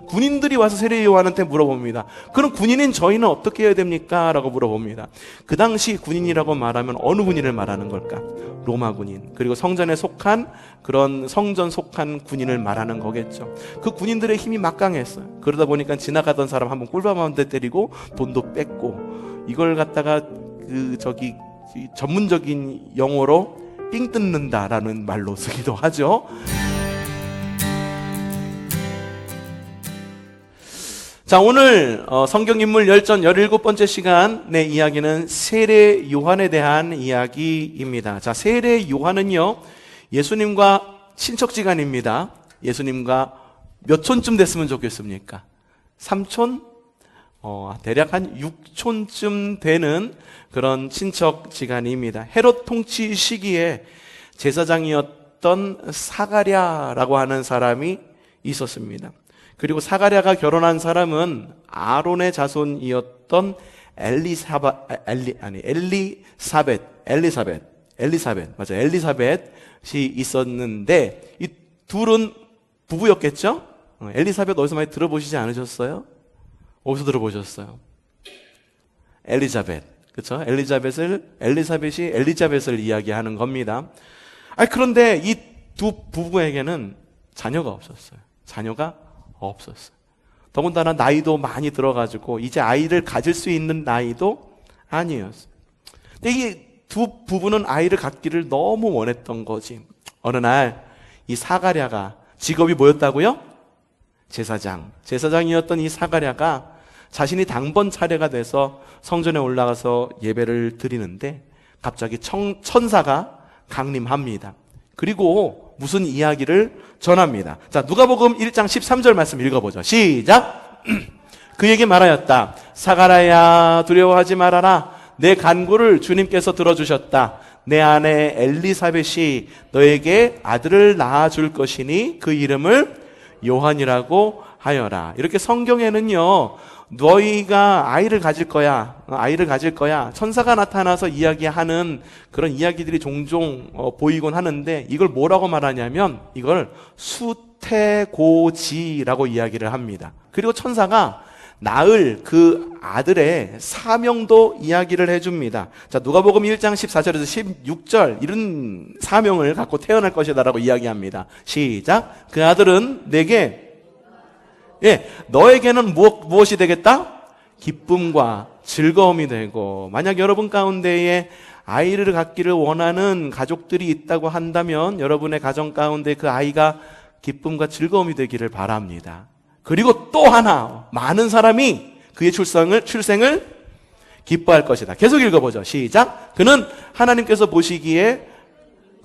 군인들이 와서 세례 요한한테 물어봅니다. 그럼 군인인 저희는 어떻게 해야 됩니까? 라고 물어봅니다. 그 당시 군인이라고 말하면 어느 군인을 말하는 걸까? 로마 군인, 그리고 성전에 속한 그런 성전 속한 군인을 말하는 거겠죠. 그 군인들의 힘이 막강했어요. 그러다 보니까 지나가던 사람 한번 꿀밤 한 대 때리고 돈도 뺏고, 이걸 갖다가 전문적인 영어로 삥 뜯는다라는 말로 쓰기도 하죠. 자, 오늘 성경인물 열전 17번째 시간의 이야기는 세례 요한에 대한 이야기입니다. 자, 세례 요한은요, 예수님과 친척지간입니다. 예수님과 몇 촌쯤 됐으면 좋겠습니까? 3촌? 대략 한 6촌쯤 되는 그런 친척지간입니다. 헤롯 통치 시기에 제사장이었던 사가랴라고 하는 사람이 있었습니다. 그리고 사가랴가 결혼한 사람은 아론의 자손이었던 엘리사벳이 있었는데, 이 둘은 부부였겠죠? 엘리사벳 어디서 많이 들어보시지 않으셨어요? 어디서 들어보셨어요? 엘리자벳, 그렇죠? 엘리사벳이 엘리자벳을 이야기하는 겁니다. 그런데 이 두 부부에게는 자녀가 없었어요. 더군다나 나이도 많이 들어가지고 이제 아이를 가질 수 있는 나이도 아니었어요. 근데 이 두 부부는 아이를 갖기를 너무 원했던 거지. 어느 날 이 사가랴가, 직업이 뭐였다고요? 제사장이었던 이 사가랴가 자신이 당번 차례가 돼서 성전에 올라가서 예배를 드리는데 갑자기 천사가 강림합니다. 그리고 무슨 이야기를 전합니다. 자, 누가복음 1장 13절 말씀 읽어보죠. 시작! 그에게 말하였다. 사가랴야, 두려워하지 말아라. 내 간구를 주님께서 들어주셨다. 내 아내 엘리사벳이 너에게 아들을 낳아줄 것이니 그 이름을 요한이라고 하여라. 이렇게 성경에는요, 너희가 아이를 가질 거야. 천사가 나타나서 이야기하는 그런 이야기들이 종종 보이곤 하는데, 이걸 뭐라고 말하냐면 이걸 수태고지라고 이야기를 합니다. 그리고 천사가 낳을 그 아들의 사명도 이야기를 해줍니다. 자, 누가복음 1장 14절에서 16절, 이런 사명을 갖고 태어날 것이다라고 이야기합니다. 시작! 그 아들은 내게, 너에게는 무엇이 되겠다? 기쁨과 즐거움이 되고, 만약 여러분 가운데에 아이를 갖기를 원하는 가족들이 있다고 한다면 여러분의 가정 가운데 그 아이가 기쁨과 즐거움이 되기를 바랍니다. 그리고 또 하나, 많은 사람이 그의 출생을 기뻐할 것이다. 계속 읽어보죠. 시작! 그는 하나님께서 보시기에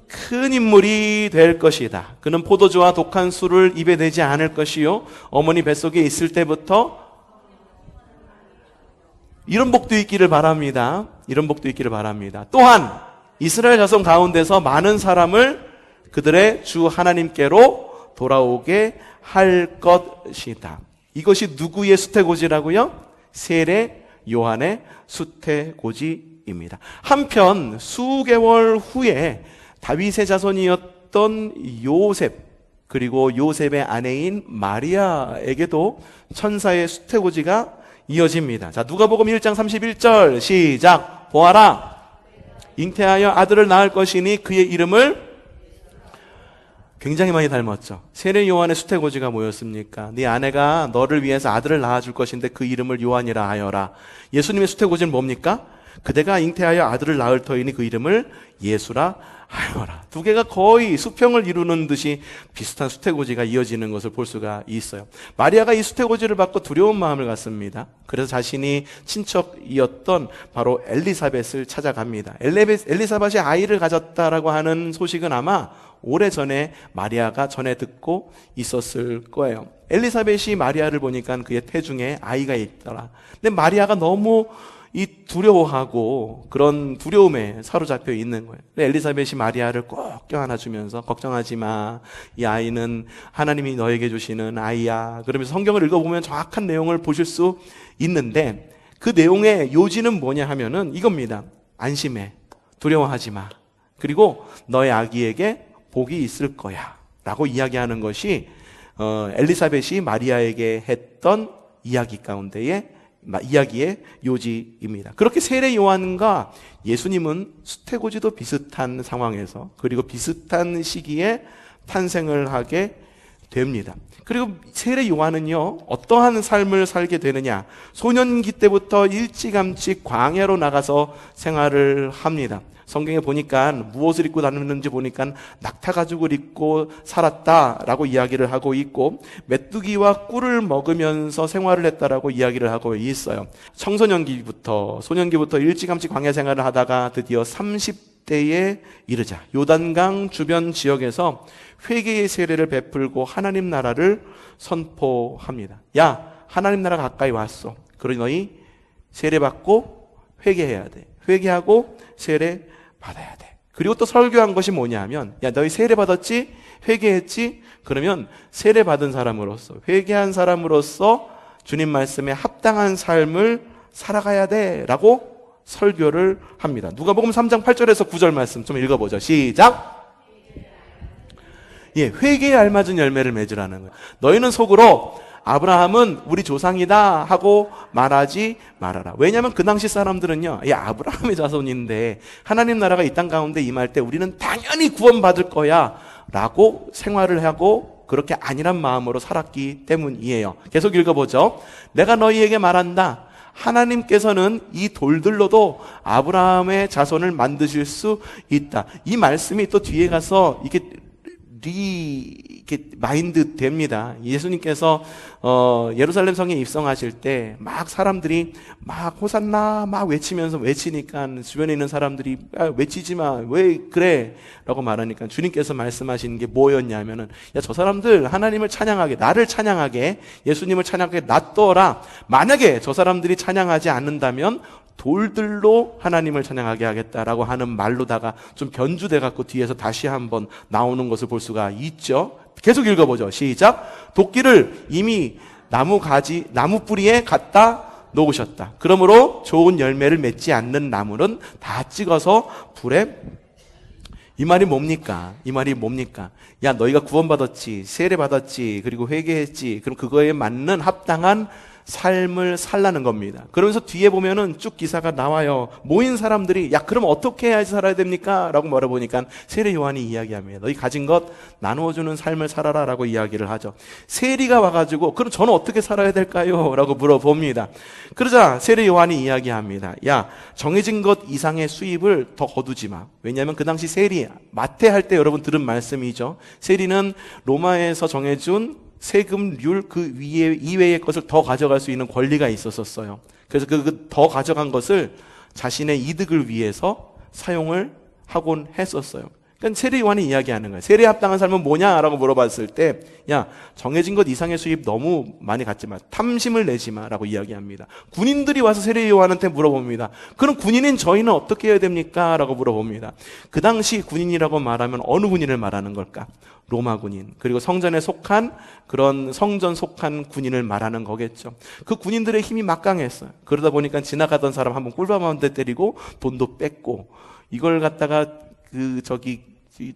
큰 인물이 될 것이다. 그는 포도주와 독한 술을 입에 대지 않을 것이요, 어머니 뱃속에 있을 때부터, 이런 복도 있기를 바랍니다. 또한 이스라엘 자손 가운데서 많은 사람을 그들의 주 하나님께로 돌아오게 할 것이다. 이것이 누구의 수태고지라고요? 세례 요한의 수태고지입니다. 한편 수개월 후에 다윗의 자손이었던 요셉, 그리고 요셉의 아내인 마리아에게도 천사의 수태고지가 이어집니다. 자, 누가복음 1장 31절 시작! 보아라, 잉태하여 아들을 낳을 것이니 그의 이름을, 굉장히 많이 닮았죠. 세례 요한의 수태고지가 뭐였습니까? 네 아내가 너를 위해서 아들을 낳아줄 것인데 그 이름을 요한이라 하여라. 예수님의 수태고지는 뭡니까? 그대가 잉태하여 아들을 낳을 터이니 그 이름을 예수라 하여라. 두 개가 거의 수평을 이루는 듯이 비슷한 수태고지가 이어지는 것을 볼 수가 있어요. 마리아가 이 수태고지를 받고 두려운 마음을 갖습니다. 그래서 자신이 친척이었던 바로 엘리사벳을 찾아갑니다. 엘리사벳이 아이를 가졌다라고 하는 소식은 아마 오래전에 마리아가 전해 듣고 있었을 거예요. 엘리사벳이 마리아를 보니까 그의 태중에 아이가 있더라. 근데 마리아가 너무 이 두려워하고 그런 두려움에 사로잡혀 있는 거예요. 엘리사벳이 마리아를 꼭 껴안아주면서 걱정하지 마. 이 아이는 하나님이 너에게 주시는 아이야. 그러면서 성경을 읽어보면 정확한 내용을 보실 수 있는데, 그 내용의 요지는 뭐냐 하면은 이겁니다. 안심해. 두려워하지 마. 그리고 너의 아기에게 복이 있을 거야. 라고 이야기하는 것이 엘리사벳이 마리아에게 했던 이야기 가운데의 이야기의 요지입니다. 그렇게 세례 요한과 예수님은 수태고지도 비슷한 상황에서 그리고 비슷한 시기에 탄생을 하게 됩니다. 그리고 세례 요한은요, 어떠한 삶을 살게 되느냐? 소년기 때부터 일찌감치 광야로 나가서 생활을 합니다. 성경에 보니까 무엇을 입고 다녔는지 보니까 낙타가죽을 입고 살았다라고 이야기를 하고 있고 메뚜기와 꿀을 먹으면서 생활을 했다라고 이야기를 하고 있어요. 청소년기부터 소년기부터 일찌감치 광야 생활을 하다가 드디어 30대에 이르자 요단강 주변 지역에서 회개의 세례를 베풀고 하나님 나라를 선포합니다. 야, 하나님 나라 가까이 왔어. 그러니 너희 세례 받고 회개해야 돼. 회개하고 세례 받아야 돼. 그리고 또 설교한 것이 뭐냐면, 야, 너희 세례 받았지? 회개했지? 그러면 세례 받은 사람으로서, 회개한 사람으로서 주님 말씀에 합당한 삶을 살아가야 돼 라고 설교를 합니다. 누가복음 3장 8절에서 9절 말씀 좀 읽어보죠. 시작! 예, 회개에 알맞은 열매를 맺으라는 거예요. 너희는 속으로 아브라함은 우리 조상이다 하고 말하지 말아라. 왜냐하면 그 당시 사람들은요, 야, 아브라함의 자손인데 하나님 나라가 이 땅 가운데 임할 때 우리는 당연히 구원받을 거야 라고 생활을 하고 그렇게 안일한 마음으로 살았기 때문이에요. 계속 읽어보죠. 내가 너희에게 말한다. 하나님께서는 이 돌들로도 아브라함의 자손을 만드실 수 있다. 이 말씀이 또 뒤에 가서 이게 마인드 됩니다. 예수님께서 예루살렘 성에 입성하실 때 막 사람들이 막 호산나 막 외치면서 외치니까 주변에 있는 사람들이 외치지 마, 왜 그래? 라고 말하니까 주님께서 말씀하시는 게 뭐였냐면은, 야, 저 사람들 하나님을 찬양하게, 나를 찬양하게, 예수님을 찬양하게 놔둬라. 만약에 저 사람들이 찬양하지 않는다면 돌들로 하나님을 찬양하게 하겠다라고 하는 말로다가 좀 변주돼 갖고 뒤에서 다시 한번 나오는 것을 볼 수가 있죠. 계속 읽어보죠. 시작. 도끼를 이미 나무 뿌리에 갖다 놓으셨다. 그러므로 좋은 열매를 맺지 않는 나무는 다 찍어서 불에. 이 말이 뭡니까? 이 말이 뭡니까? 야, 너희가 구원받았지, 세례 받았지, 그리고 회개했지. 그럼 그거에 맞는 합당한 삶을 살라는 겁니다. 그러면서 뒤에 보면은 쭉 기사가 나와요. 모인 사람들이, 야, 그럼 어떻게 해야지 살아야 됩니까? 라고 물어보니까 세례 요한이 이야기합니다. 너희 가진 것 나누어주는 삶을 살아라 라고 이야기를 하죠. 세리가 와가지고, 그럼 저는 어떻게 살아야 될까요? 라고 물어봅니다. 그러자 세례 요한이 이야기합니다. 야, 정해진 것 이상의 수입을 더 거두지 마. 왜냐하면 그 당시 세리, 마태 할 때 여러분 들은 말씀이죠. 세리는 로마에서 정해준 세금률 그 이외의 것을 더 가져갈 수 있는 권리가 있었어요. 그래서 그 더 가져간 것을 자신의 이득을 위해서 사용을 하곤 했었어요. 그러니까 세례 요한이 이야기하는 거예요. 세례에 합당한 삶은 뭐냐라고 물어봤을 때, 야, 정해진 것 이상의 수입 너무 많이 갖지 마. 탐심을 내지 마라고 이야기합니다. 군인들이 와서 세례 요한한테 물어봅니다. 그럼 군인인 저희는 어떻게 해야 됩니까? 라고 물어봅니다. 그 당시 군인이라고 말하면 어느 군인을 말하는 걸까? 로마 군인, 그리고 성전에 속한 그런 성전 속한 군인을 말하는 거겠죠. 그 군인들의 힘이 막강했어요. 그러다 보니까 지나가던 사람 한번 꿀밤 한 대 때리고 돈도 뺏고, 이걸 갖다가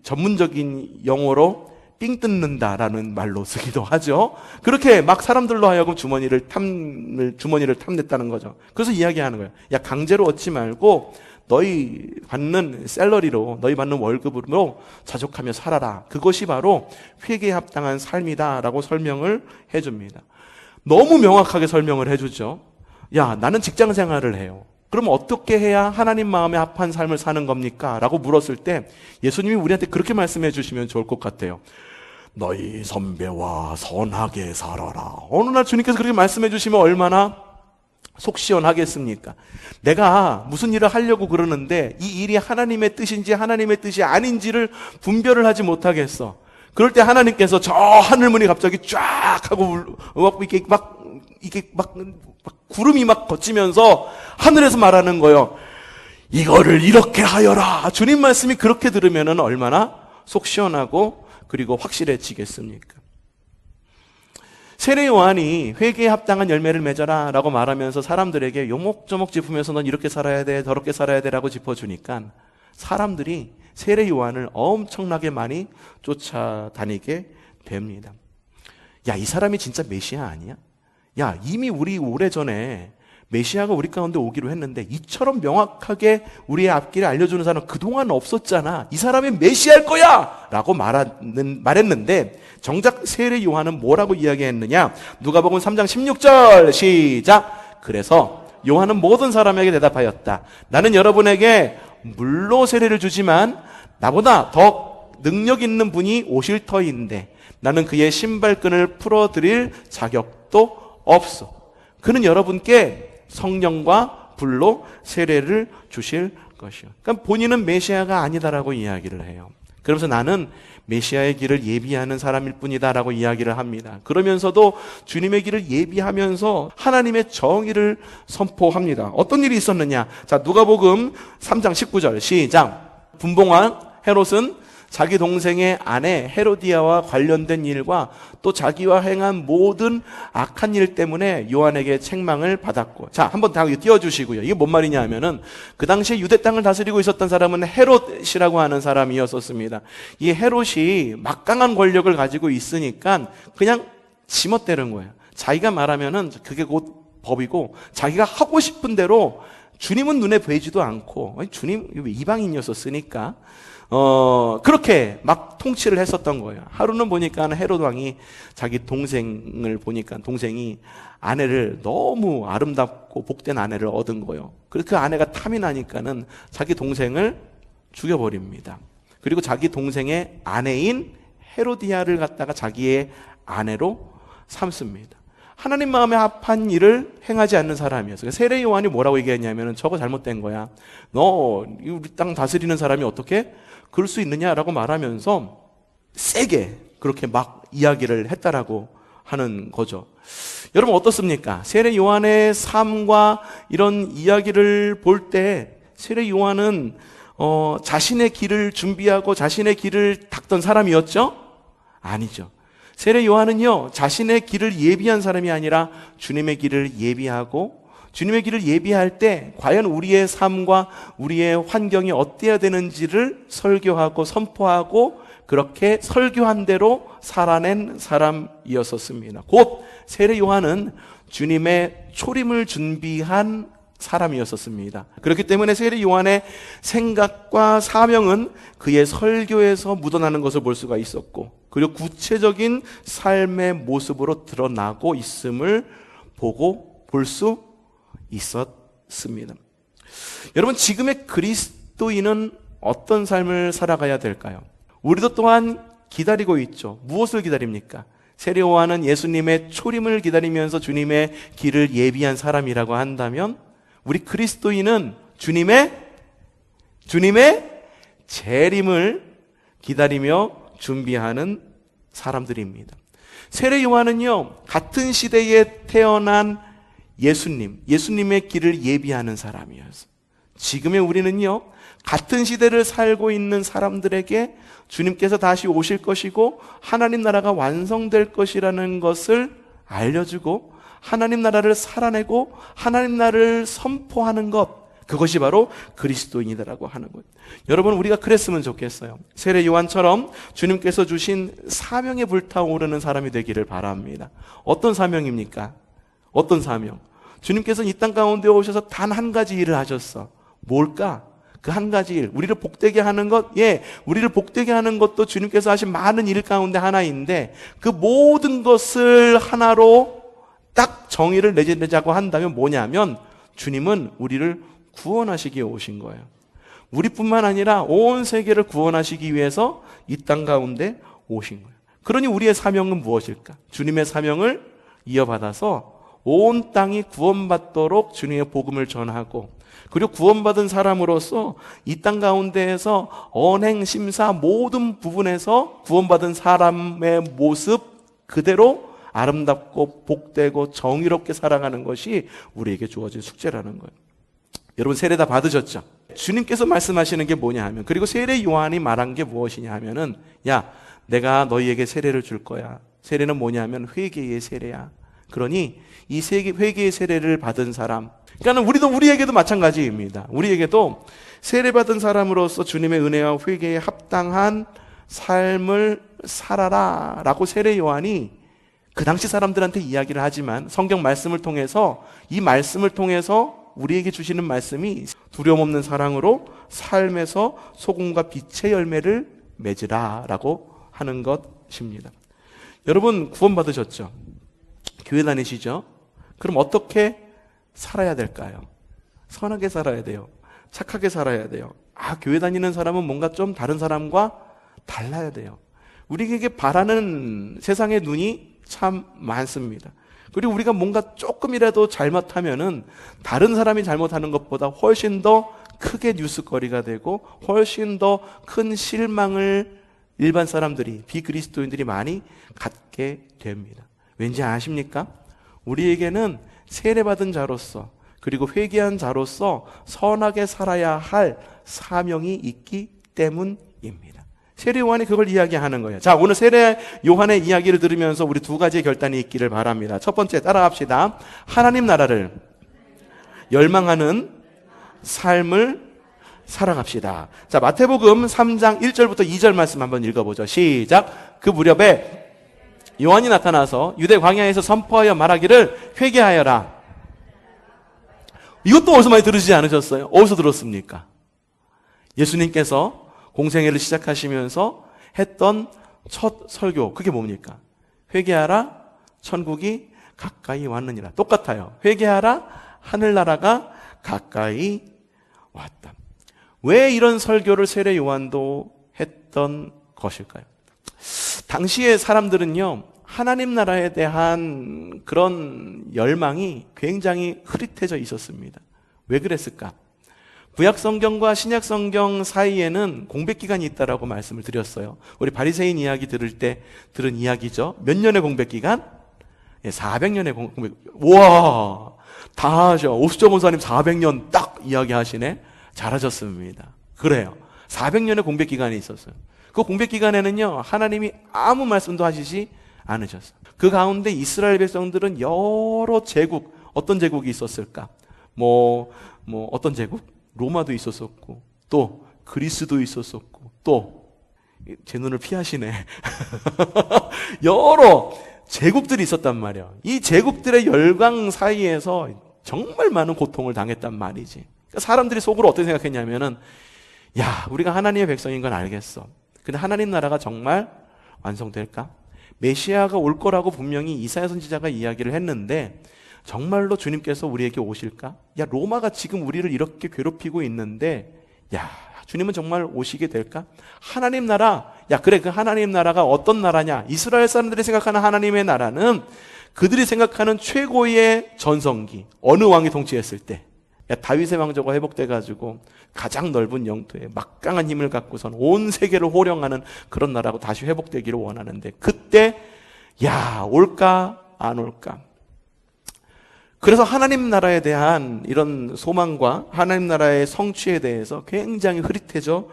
전문적인 용어로 삥 뜯는다라는 말로 쓰기도 하죠. 그렇게 막 사람들로 하여금 주머니를 탐냈다는 거죠. 그래서 이야기하는 거예요. 야, 강제로 얻지 말고 너희 받는 샐러리로, 너희 받는 월급으로 자족하며 살아라. 그것이 바로 회개에 합당한 삶이다라고 설명을 해줍니다. 너무 명확하게 설명을 해주죠. 야, 나는 직장 생활을 해요. 그럼 어떻게 해야 하나님 마음에 합한 삶을 사는 겁니까? 라고 물었을 때 예수님이 우리한테 그렇게 말씀해 주시면 좋을 것 같아요. 너희 선배와 선하게 살아라. 어느 날 주님께서 그렇게 말씀해 주시면 얼마나 속 시원하겠습니까? 내가 무슨 일을 하려고 그러는데 이 일이 하나님의 뜻인지 하나님의 뜻이 아닌지를 분별을 하지 못하겠어. 그럴 때 하나님께서 저 하늘문이 갑자기 쫙 하고 이게 막 구름이 막 걷히면서 하늘에서 말하는 거예요. 이거를 이렇게 하여라. 주님 말씀이 그렇게 들으면은 얼마나 속 시원하고 그리고 확실해지겠습니까? 세례 요한이 회개에 합당한 열매를 맺어라 라고 말하면서 사람들에게 요목조목 짚으면서 넌 이렇게 살아야 돼, 저렇게 살아야 돼 라고 짚어주니까 사람들이 세례 요한을 엄청나게 많이 쫓아다니게 됩니다. 야, 이 사람이 진짜 메시아 아니야? 야, 이미 우리 오래전에 메시아가 우리 가운데 오기로 했는데 이처럼 명확하게 우리의 앞길을 알려주는 사람 그동안 없었잖아. 이 사람이 메시아일 거야! 라고 말했는데 정작 세례 요한은 뭐라고 이야기했느냐? 누가복음 3장 16절 시작! 그래서 요한은 모든 사람에게 대답하였다. 나는 여러분에게 물로 세례를 주지만 나보다 더 능력 있는 분이 오실 터인데 나는 그의 신발끈을 풀어드릴 자격도 없어. 그는 여러분께 성령과 불로 세례를 주실 것이요. 그러니까 본인은 메시아가 아니다라고 이야기를 해요. 그러면서 나는 메시아의 길을 예비하는 사람일 뿐이다라고 이야기를 합니다. 그러면서도 주님의 길을 예비하면서 하나님의 정의를 선포합니다. 어떤 일이 있었느냐? 자, 누가복음 3장 19절 시작. 분봉왕 헤롯은 자기 동생의 아내 헤로디아와 관련된 일과 또 자기와 행한 모든 악한 일 때문에 요한에게 책망을 받았고. 자, 한번 다 띄워주시고요. 이게 뭔 말이냐 하면은 그 당시에 유대 땅을 다스리고 있었던 사람은 헤롯이라고 하는 사람이었었습니다. 이 헤롯이 막강한 권력을 가지고 있으니까 그냥 지멋대로인 거예요. 자기가 말하면은 그게 곧 법이고 자기가 하고 싶은 대로 주님은 눈에 보이지도 않고 주님 이방인이었었으니까 그렇게 막 통치를 했었던 거예요. 하루는 보니까 헤롯 왕이 자기 동생을 보니까 동생이 아내를 너무 아름답고 복된 아내를 얻은 거예요. 그래서 그 아내가 탐이 나니까는 자기 동생을 죽여버립니다. 그리고 자기 동생의 아내인 헤로디아를 갖다가 자기의 아내로 삼습니다. 하나님 마음에 합한 일을 행하지 않는 사람이었어요. 세례 요한이 뭐라고 얘기했냐면 저거 잘못된 거야. 너 우리 땅 다스리는 사람이 어떻게 그럴 수 있느냐라고 말하면서 세게 그렇게 막 이야기를 했다라고 하는 거죠. 여러분 어떻습니까? 세례 요한의 삶과 이런 이야기를 볼 때 세례 요한은 자신의 길을 준비하고 자신의 길을 닦던 사람이었죠? 아니죠. 세례 요한은요, 자신의 길을 예비한 사람이 아니라 주님의 길을 예비하고 주님의 길을 예비할 때 과연 우리의 삶과 우리의 환경이 어때야 되는지를 설교하고 선포하고 그렇게 설교한 대로 살아낸 사람이었었습니다. 곧 세례 요한은 주님의 초림을 준비한 사람이었었습니다. 그렇기 때문에 세례 요한의 생각과 사명은 그의 설교에서 묻어나는 것을 볼 수가 있었고 그리고 구체적인 삶의 모습으로 드러나고 있음을 보고 볼 수 있었습니다. 여러분 지금의 그리스도인은 어떤 삶을 살아가야 될까요? 우리도 또한 기다리고 있죠. 무엇을 기다립니까? 세례 요한은 예수님의 초림을 기다리면서 주님의 길을 예비한 사람이라고 한다면 우리 그리스도인은 주님의 재림을 기다리며 준비하는 사람들입니다. 세례 요한은요, 같은 시대에 태어난 예수님의 길을 예비하는 사람이었어요. 지금의 우리는요, 같은 시대를 살고 있는 사람들에게 주님께서 다시 오실 것이고 하나님 나라가 완성될 것이라는 것을 알려주고 하나님 나라를 살아내고 하나님 나라를 선포하는 것, 그것이 바로 그리스도인이다라고 하는 거예요. 여러분 우리가 그랬으면 좋겠어요. 세례 요한처럼 주님께서 주신 사명에 불타오르는 사람이 되기를 바랍니다. 어떤 사명입니까? 어떤 사명? 주님께서 이 땅 가운데 오셔서 단 한 가지 일을 하셨어. 뭘까? 그 한 가지 일, 우리를 복되게 하는 것, 우리를 복되게 하는 것도 주님께서 하신 많은 일 가운데 하나인데 그 모든 것을 하나로 딱 정의를 내자고 한다면 뭐냐면 주님은 우리를 구원하시기에 오신 거예요. 우리뿐만 아니라 온 세계를 구원하시기 위해서 이 땅 가운데 오신 거예요. 그러니 우리의 사명은 무엇일까? 주님의 사명을 이어받아서 온 땅이 구원받도록 주님의 복음을 전하고 그리고 구원받은 사람으로서 이 땅 가운데에서 언행, 심사 모든 부분에서 구원받은 사람의 모습 그대로 아름답고 복되고 정의롭게 살아가는 것이 우리에게 주어진 숙제라는 거예요. 여러분 세례 다 받으셨죠? 주님께서 말씀하시는 게 뭐냐 하면 그리고 세례 요한이 말한 게 무엇이냐 하면은 야 내가 너희에게 세례를 줄 거야. 세례는 뭐냐 하면 회개의 세례야. 그러니 이 회개의 세례를 받은 사람 그러니까 우리에게도 마찬가지입니다. 우리에게도 세례받은 사람으로서 주님의 은혜와 회개에 합당한 삶을 살아라 라고 세례 요한이 그 당시 사람들한테 이야기를 하지만 성경 말씀을 통해서, 이 말씀을 통해서 우리에게 주시는 말씀이 두려움 없는 사랑으로 삶에서 소금과 빛의 열매를 맺으라 라고 하는 것입니다. 여러분 구원받으셨죠? 교회 다니시죠? 그럼 어떻게 살아야 될까요? 선하게 살아야 돼요. 착하게 살아야 돼요. 교회 다니는 사람은 뭔가 좀 다른 사람과 달라야 돼요. 우리에게 바라는 세상의 눈이 참 많습니다. 그리고 우리가 뭔가 조금이라도 잘못하면은 다른 사람이 잘못하는 것보다 훨씬 더 크게 뉴스거리가 되고 훨씬 더 큰 실망을 일반 사람들이, 비그리스도인들이 많이 갖게 됩니다. 왠지 아십니까? 우리에게는 세례받은 자로서 그리고 회개한 자로서 선하게 살아야 할 사명이 있기 때문입니다. 세례 요한이 그걸 이야기하는 거예요. 자, 오늘 세례 요한의 이야기를 들으면서 우리 두 가지의 결단이 있기를 바랍니다. 첫 번째, 따라합시다. 하나님 나라를 열망하는 삶을 살아갑시다. 자, 마태복음 3장 1절부터 2절 말씀 한번 읽어보죠. 시작. 그 무렵에 요한이 나타나서 유대 광야에서 선포하여 말하기를 회개하여라. 이것도 어디서 많이 들으시지 않으셨어요? 어디서 들었습니까? 예수님께서 공생애를 시작하시면서 했던 첫 설교, 그게 뭡니까? 회개하라, 천국이 가까이 왔느니라. 똑같아요. 회개하라, 하늘나라가 가까이 왔다. 왜 이런 설교를 세례 요한도 했던 것일까요? 당시의 사람들은요, 하나님 나라에 대한 그런 열망이 굉장히 흐릿해져 있었습니다. 왜 그랬을까? 구약 성경과 신약 성경 사이에는 공백 기간이 있다라고 말씀을 드렸어요. 우리 바리새인 이야기 들을 때 들은 이야기죠. 몇 년의 공백 기간? 400년의 공백. 우와, 다 하셔. 오수정 원사님 400년 딱 이야기하시네. 잘하셨습니다. 그래요. 400년의 공백 기간이 있었어요. 그 공백 기간에는요, 하나님이 아무 말씀도 하시지 않으셨어요. 그 가운데 이스라엘 백성들은 여러 제국, 어떤 제국이 있었을까? 어떤 제국? 로마도 있었었고, 또 그리스도 있었었고, 또 제 눈을 피하시네. 여러 제국들이 있었단 말이에요. 이 제국들의 열강 사이에서 정말 많은 고통을 당했단 말이지. 그러니까 사람들이 속으로 어떻게 생각했냐면은, 야, 우리가 하나님의 백성인 건 알겠어. 근데 하나님 나라가 정말 완성될까? 메시아가 올 거라고 분명히 이사야 선지자가 이야기를 했는데 정말로 주님께서 우리에게 오실까? 야, 로마가 지금 우리를 이렇게 괴롭히고 있는데, 야, 주님은 정말 오시게 될까? 하나님 나라, 야, 그래, 그 하나님 나라가 어떤 나라냐? 이스라엘 사람들이 생각하는 하나님의 나라는 그들이 생각하는 최고의 전성기, 어느 왕이 통치했을 때, 야, 다윗의 왕조가 회복돼가지고 가장 넓은 영토에 막강한 힘을 갖고선 온 세계를 호령하는 그런 나라고 다시 회복되기를 원하는데, 그때 야, 올까 안 올까? 그래서 하나님 나라에 대한 이런 소망과 하나님 나라의 성취에 대해서 굉장히 흐릿해져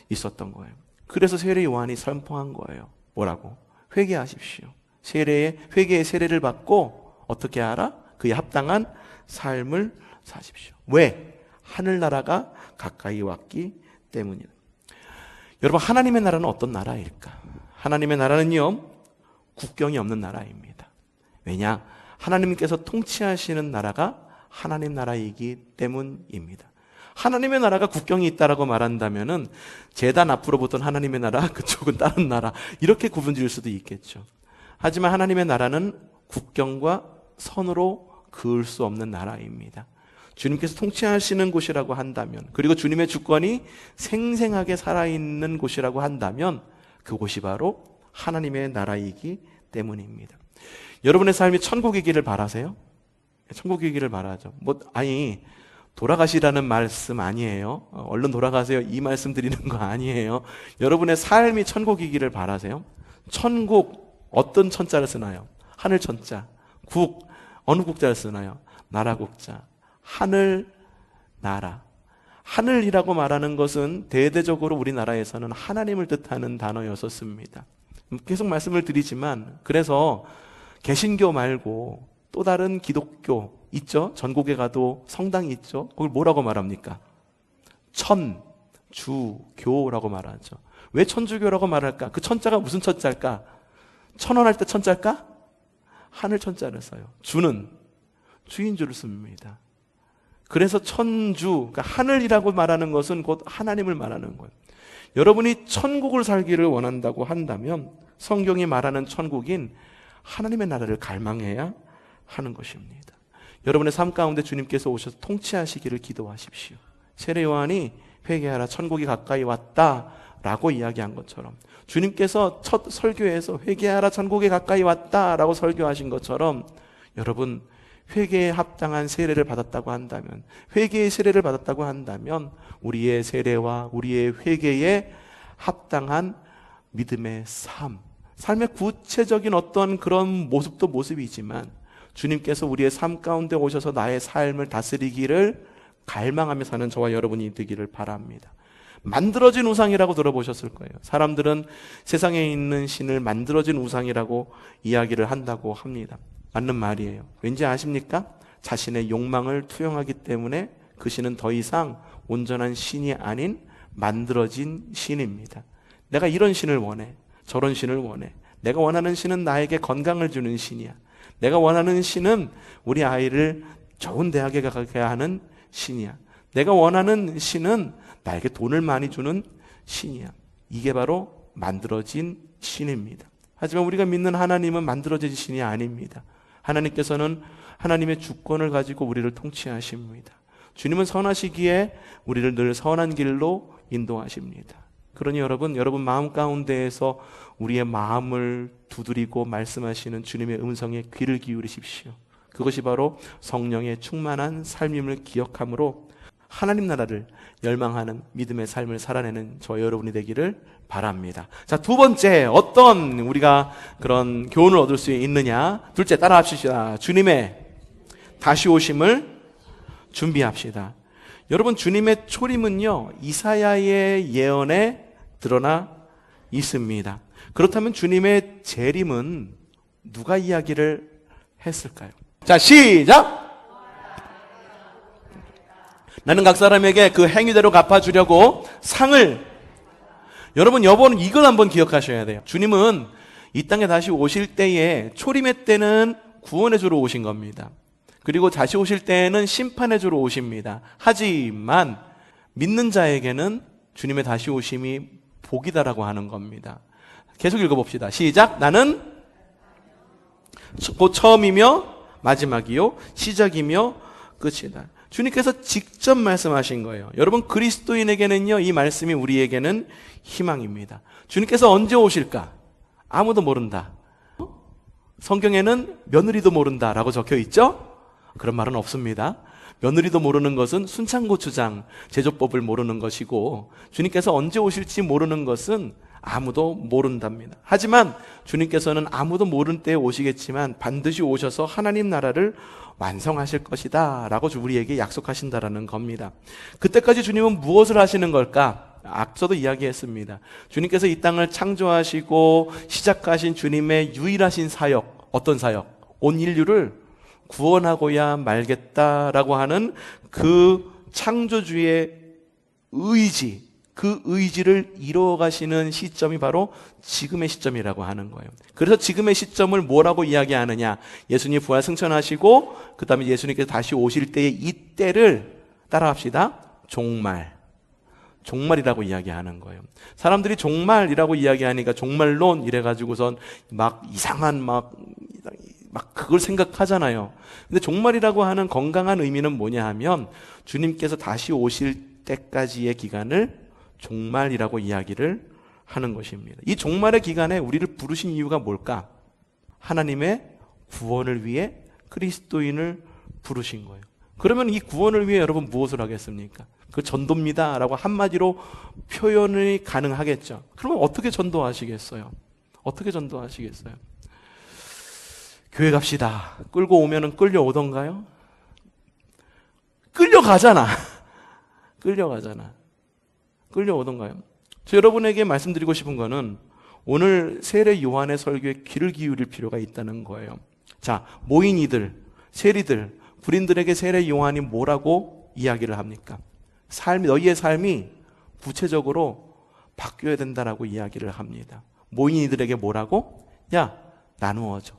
있었던 거예요. 그래서 세례 요한이 선포한 거예요. 뭐라고? 회개하십시오. 회개의 세례를 받고 어떻게 하라? 그에 합당한 삶을 사십시오. 왜? 하늘나라가 가까이 왔기 때문이다. 여러분, 하나님의 나라는 어떤 나라일까? 하나님의 나라는요, 국경이 없는 나라입니다. 왜냐? 하나님께서 통치하시는 나라가 하나님 나라이기 때문입니다. 하나님의 나라가 국경이 있다라고 말한다면은 제단 앞으로 보던 하나님의 나라, 그쪽은 다른 나라, 이렇게 구분 지을 수도 있겠죠. 하지만 하나님의 나라는 국경과 선으로 그을 수 없는 나라입니다. 주님께서 통치하시는 곳이라고 한다면, 그리고 주님의 주권이 생생하게 살아있는 곳이라고 한다면 그곳이 바로 하나님의 나라이기 때문입니다. 여러분의 삶이 천국이기를 바라세요? 천국이기를 바라죠. 돌아가시라는 말씀 아니에요. 얼른 돌아가세요, 이 말씀 드리는 거 아니에요. 여러분의 삶이 천국이기를 바라세요? 천국, 어떤 천자를 쓰나요? 하늘 천자. 국, 어느 국자를 쓰나요? 나라 국자. 하늘, 나라. 하늘이라고 말하는 것은 대대적으로 우리나라에서는 하나님을 뜻하는 단어였었습니다. 계속 말씀을 드리지만, 그래서 개신교 말고 또 다른 기독교 있죠? 전국에 가도 성당이 있죠? 그걸 뭐라고 말합니까? 천주교라고 말하죠. 왜 천주교라고 말할까? 그 천자가 무슨 천자일까? 천원할 때 천자일까? 하늘 천자를 써요. 주는 주인주를 씁니다. 그래서 천주, 그러니까 하늘이라고 말하는 것은 곧 하나님을 말하는 거예요. 여러분이 천국을 살기를 원한다고 한다면 성경이 말하는 천국인 하나님의 나라를 갈망해야 하는 것입니다. 여러분의 삶 가운데 주님께서 오셔서 통치하시기를 기도하십시오. 세례 요한이 회개하라 천국이 가까이 왔다 라고 이야기한 것처럼, 주님께서 첫 설교에서 회개하라 천국이 가까이 왔다 라고 설교하신 것처럼, 여러분 회개에 합당한 세례를 받았다고 한다면, 회개의 세례를 받았다고 한다면 우리의 세례와 우리의 회개에 합당한 믿음의 삶의 구체적인 어떤 그런 모습도 모습이지만, 주님께서 우리의 삶 가운데 오셔서 나의 삶을 다스리기를 갈망하며 사는 저와 여러분이 되기를 바랍니다. 만들어진 우상이라고 들어보셨을 거예요. 사람들은 세상에 있는 신을 만들어진 우상이라고 이야기를 한다고 합니다. 맞는 말이에요. 왠지 아십니까? 자신의 욕망을 투영하기 때문에 그 신은 더 이상 온전한 신이 아닌 만들어진 신입니다. 내가 이런 신을 원해, 저런 신을 원해. 내가 원하는 신은 나에게 건강을 주는 신이야. 내가 원하는 신은 우리 아이를 좋은 대학에 가게 하는 신이야. 내가 원하는 신은 나에게 돈을 많이 주는 신이야. 이게 바로 만들어진 신입니다. 하지만 우리가 믿는 하나님은 만들어진 신이 아닙니다. 하나님께서는 하나님의 주권을 가지고 우리를 통치하십니다. 주님은 선하시기에 우리를 늘 선한 길로 인도하십니다. 그러니 여러분 마음 가운데에서 우리의 마음을 두드리고 말씀하시는 주님의 음성에 귀를 기울이십시오. 그것이 바로 성령의 충만한 삶임을 기억함으로 하나님 나라를 열망하는 믿음의 삶을 살아내는 저 여러분이 되기를 바랍니다. 자, 두 번째, 어떤 우리가 그런 교훈을 얻을 수 있느냐? 둘째, 따라 합시다. 주님의 다시 오심을 준비합시다. 여러분, 주님의 초림은요, 이사야의 예언에 드러나 있습니다. 그렇다면 주님의 재림은 누가 이야기를 했을까요? 자, 시작! 나는 각 사람에게 그 행위대로 갚아주려고 상을, 여러분 여러분 이걸 한번 기억하셔야 돼요. 주님은 이 땅에 다시 오실 때에 초림의 때는 구원해 주러 오신 겁니다. 그리고 다시 오실 때에는 심판해 주러 오십니다. 하지만 믿는 자에게는 주님의 다시 오심이 복이다라고 하는 겁니다. 계속 읽어봅시다. 시작. 나는 곧 처음이며 마지막이요 시작이며 끝이다. 주님께서 직접 말씀하신 거예요. 여러분, 그리스도인에게는요, 이 말씀이 우리에게는 희망입니다. 주님께서 언제 오실까? 아무도 모른다. 성경에는 며느리도 모른다라고 적혀 있죠? 그런 말은 없습니다. 며느리도 모르는 것은 순창고추장 제조법을 모르는 것이고, 주님께서 언제 오실지 모르는 것은 아무도 모른답니다. 하지만 주님께서는 아무도 모르는 때에 오시겠지만 반드시 오셔서 하나님 나라를 완성하실 것이다 라고 우리에게 약속하신다라는 겁니다. 그때까지 주님은 무엇을 하시는 걸까? 앞서도 이야기했습니다. 주님께서 이 땅을 창조하시고 시작하신 주님의 유일하신 사역, 어떤 사역? 온 인류를 구원하고야 말겠다라고 하는 그 창조주의 의지, 그 의지를 이루어가시는 시점이 바로 지금의 시점이라고 하는 거예요. 그래서 지금의 시점을 뭐라고 이야기하느냐? 예수님 부활 승천하시고 그 다음에 예수님께서 다시 오실 때의 이때를 따라합시다. 종말이라고 이야기하는 거예요. 사람들이 종말이라고 이야기하니까 종말론 이래가지고선 막 이상한 막 그걸 생각하잖아요. 근데 종말이라고 하는 건강한 의미는 뭐냐 하면 주님께서 다시 오실 때까지의 기간을 종말이라고 이야기를 하는 것입니다. 이 종말의 기간에 우리를 부르신 이유가 뭘까? 하나님의 구원을 위해 그리스도인을 부르신 거예요. 그러면 이 구원을 위해 여러분 무엇을 하겠습니까? 그 전도입니다 라고 한마디로 표현이 가능하겠죠. 그러면 어떻게 전도하시겠어요? 어떻게 전도하시겠어요? 교회 갑시다. 끌고 오면은 끌려오던가요? 끌려가잖아. 끌려오던가요? 저 여러분에게 말씀드리고 싶은 거는 오늘 세례 요한의 설교에 귀를 기울일 필요가 있다는 거예요. 자, 모인이들, 세리들, 불인들에게 세례 요한이 뭐라고 이야기를 합니까? 너희의 삶이 구체적으로 바뀌어야 된다라고 이야기를 합니다. 모인이들에게 뭐라고? 야, 나누어져.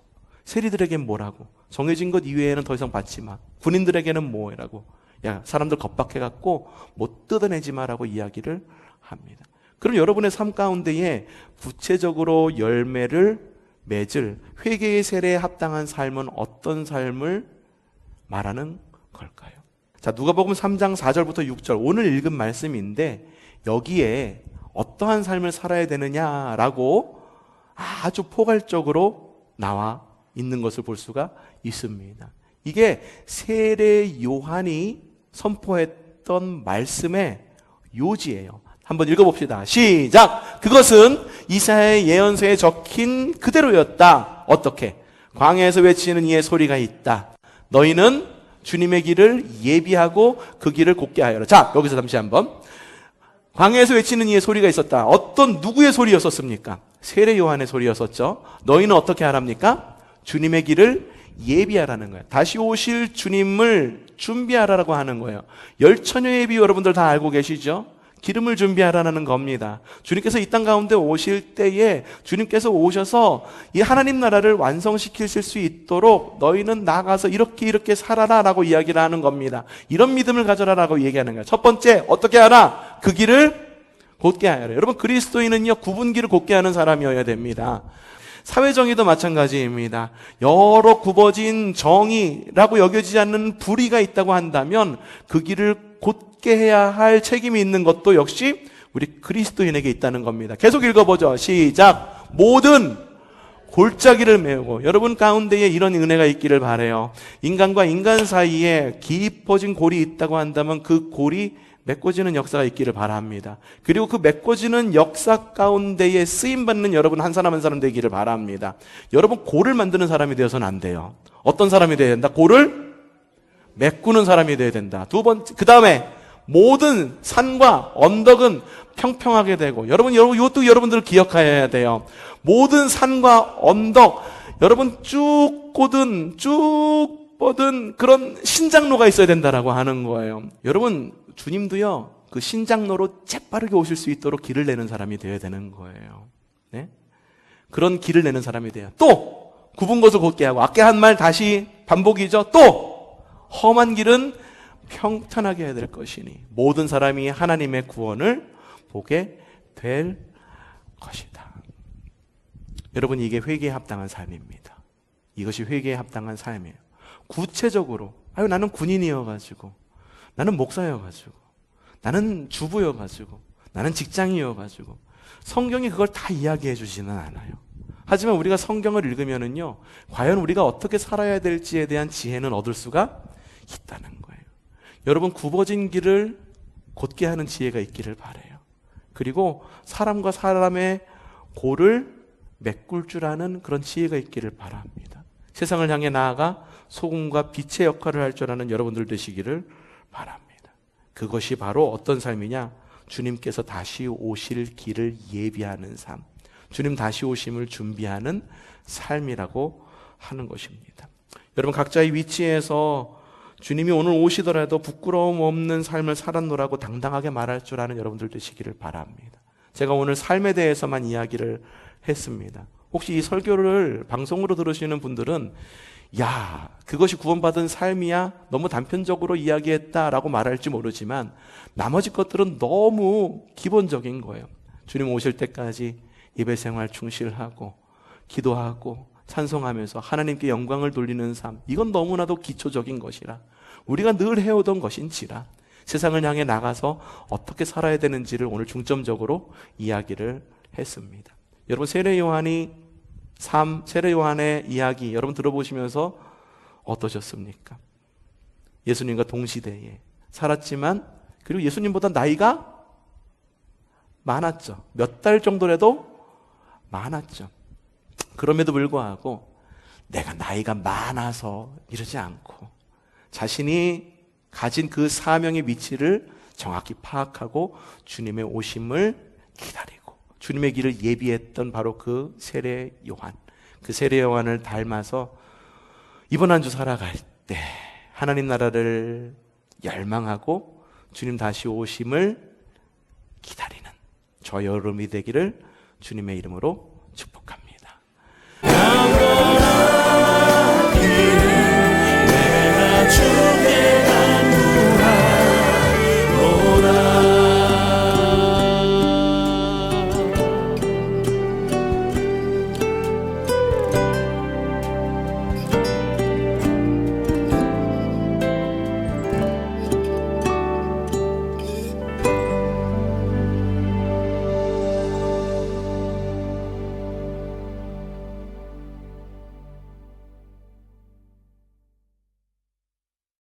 세리들에겐 뭐라고? 정해진 것 이외에는 더 이상 받지 마. 군인들에게는 뭐라고? 야, 사람들 겁박해갖고 못 뜯어내지 마라고 이야기를 합니다. 그럼 여러분의 삶 가운데에 구체적으로 열매를 맺을 회개의 세례에 합당한 삶은 어떤 삶을 말하는 걸까요? 자, 누가복음 3장 4절부터 6절 오늘 읽은 말씀인데 여기에 어떠한 삶을 살아야 되느냐라고 아주 포괄적으로 나와 있는 것을 볼 수가 있습니다. 이게 세례 요한이 선포했던 말씀의 요지예요. 한번 읽어봅시다. 시작! 그것은 이사야의 예언서에 적힌 그대로였다. 어떻게? 광야에서 외치는 이의 소리가 있다. 너희는 주님의 길을 예비하고 그 길을 곧게 하여라. 자, 여기서 잠시 한번. 광야에서 외치는 이의 소리가 있었다. 어떤 누구의 소리였었습니까? 세례 요한의 소리였었죠. 너희는 어떻게 하랍니까? 주님의 길을 예비하라는 거예요. 다시 오실 주님을 준비하라고 하는 거예요. 열처녀의 비 여러분들 다 알고 계시죠? 기름을 준비하라는 겁니다. 주님께서 이 땅 가운데 오실 때에 주님께서 오셔서 이 하나님 나라를 완성시키실 수 있도록 너희는 나가서 이렇게 살아라라고 이야기를 하는 겁니다. 이런 믿음을 가져라라고 얘기하는 거예요. 첫 번째, 어떻게 하라? 그 길을 곧게 하여라. 여러분, 그리스도인은요, 구분기를 곧게 하는 사람이어야 됩니다. 사회정의도 마찬가지입니다. 여러 굽어진 정의라고 여겨지지 않는 불의가 있다고 한다면 그 길을 곧게 해야 할 책임이 있는 것도 역시 우리 그리스도인에게 있다는 겁니다. 계속 읽어보죠. 시작. 모든 골짜기를 메우고, 여러분 가운데에 이런 은혜가 있기를 바라요. 인간과 인간 사이에 깊어진 골이 있다고 한다면 그 골이 메꿔지는 역사가 있기를 바랍니다. 그리고 그 메꿔지는 역사 가운데에 쓰임받는 여러분 한 사람 한 사람 되기를 바랍니다. 여러분, 골을 만드는 사람이 되어서는 안 돼요. 어떤 사람이 되어야 된다? 골을 메꾸는 사람이 되어야 된다. 두 번째, 그 다음에 모든 산과 언덕은 평평하게 되고, 여러분 이것도 여러분들 기억해야 돼요. 모든 산과 언덕, 여러분 쭉 뻗은 그런 신장로가 있어야 된다라고 하는 거예요. 여러분, 주님도요, 그 신장로로 재빠르게 오실 수 있도록 길을 내는 사람이 되어야 되는 거예요. 네? 그런 길을 내는 사람이 돼요. 또 굽은 것을 곧게 하고, 아까 한 말 다시 반복이죠. 또 험한 길은 평탄하게 해야 될 것이니 모든 사람이 하나님의 구원을 보게 될 것이다. 여러분, 이게 회개에 합당한 삶입니다. 이것이 회개에 합당한 삶이에요. 구체적으로, 나는 군인이어가지고, 나는 목사여가지고, 나는 주부여가지고, 나는 직장이어가지고, 성경이 그걸 다 이야기해 주지는 않아요. 하지만 우리가 성경을 읽으면은요, 과연 우리가 어떻게 살아야 될지에 대한 지혜는 얻을 수가 있다는 거예요. 여러분, 굽어진 길을 곧게 하는 지혜가 있기를 바라요. 그리고 사람과 사람의 골을 메꿀 줄 아는 그런 지혜가 있기를 바랍니다. 세상을 향해 나아가 소금과 빛의 역할을 할 줄 아는 여러분들 되시기를 바랍니다. 그것이 바로 어떤 삶이냐? 주님께서 다시 오실 길을 예비하는 삶, 주님 다시 오심을 준비하는 삶이라고 하는 것입니다. 여러분, 각자의 위치에서 주님이 오늘 오시더라도 부끄러움 없는 삶을 살았노라고 당당하게 말할 줄 아는 여러분들 되시기를 바랍니다. 제가 오늘 삶에 대해서만 이야기를 했습니다. 혹시 이 설교를 방송으로 들으시는 분들은 야, 그것이 구원받은 삶이야? 너무 단편적으로 이야기했다라고 말할지 모르지만 나머지 것들은 너무 기본적인 거예요. 주님 오실 때까지 예배 생활 충실하고 기도하고 찬송하면서 하나님께 영광을 돌리는 삶, 이건 너무나도 기초적인 것이라 우리가 늘 해오던 것인지라 세상을 향해 나가서 어떻게 살아야 되는지를 오늘 중점적으로 이야기를 했습니다. 여러분, 세례 요한의 이야기 여러분 들어보시면서 어떠셨습니까? 예수님과 동시대에 살았지만, 그리고 예수님보다 나이가 많았죠. 몇 달 정도라도 많았죠. 그럼에도 불구하고 내가 나이가 많아서 이러지 않고 자신이 가진 그 사명의 위치를 정확히 파악하고 주님의 오심을 기다리고 주님의 길을 예비했던 바로 그 세례 요한, 그 세례 요한을 닮아서 이번 한 주 살아갈 때 하나님 나라를 열망하고 주님 다시 오심을 기다리는 저 여러분이 되기를 주님의 이름으로